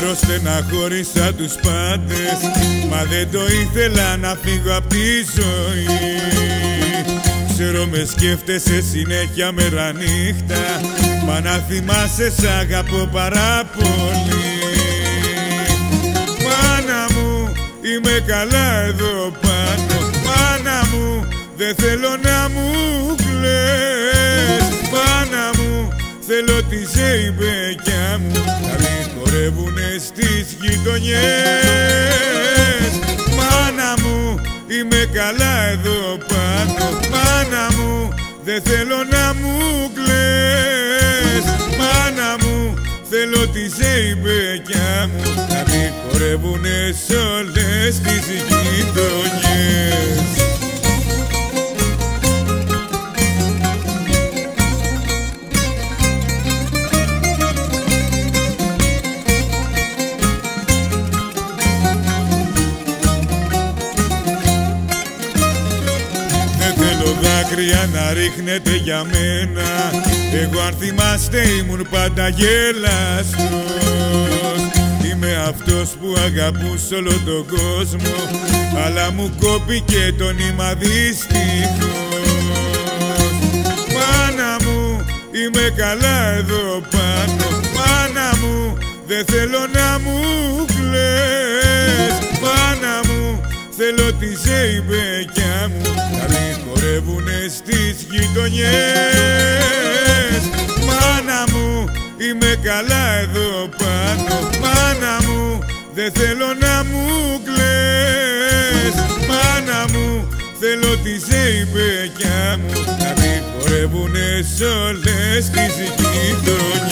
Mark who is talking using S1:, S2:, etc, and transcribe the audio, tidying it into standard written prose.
S1: καιρό στεναχώρησα τους πάντες, μα δεν το ήθελα να φύγω απ' τη ζωή. Ξέρω με σκέφτεσαι συνέχεια μέρα νύχτα, μα να θυμάσαι σ' αγαπώ πάρα πολύ. Μάνα μου, είμαι καλά εδώ πάνω. Μάνα μου, δεν θέλω να μου κλαις. Μάνα μου, θέλω τη ζεϊμπέκια μου να μην χορεύουνε στις γειτονιές. Μάνα μου, είμαι καλά εδώ πάνω. Μάνα μου, δεν θέλω να μου κλαις. Μάνα μου, θέλω τη ζεϊμπέκια μου να μην χορεύουνε σ' όλες τις γειτονιές. Δάκρυα να ρίχνετε για μένα, εγώ αν θυμάστε ήμουν πάντα γελαστός. Είμαι αυτός που αγαπούσε όλο τον κόσμο, αλλά μου κόπηκε το νήμα δυστυχώς. Μάνα μου, είμαι καλά εδώ πάνω. Μάνα μου, δεν θέλω να μου κλαις. Μάνα μου, θέλω τη ζεϊμπέκια μου να μην χορεύουνε στις γειτονιές. Μάνα μου, είμαι καλά εδώ πάνω. Μάνα μου, δεν θέλω να μου κλαις. Μάνα μου, θέλω τη ζεϊμπέκια μου να μην χορεύουνε σ' όλες τις γειτονιές.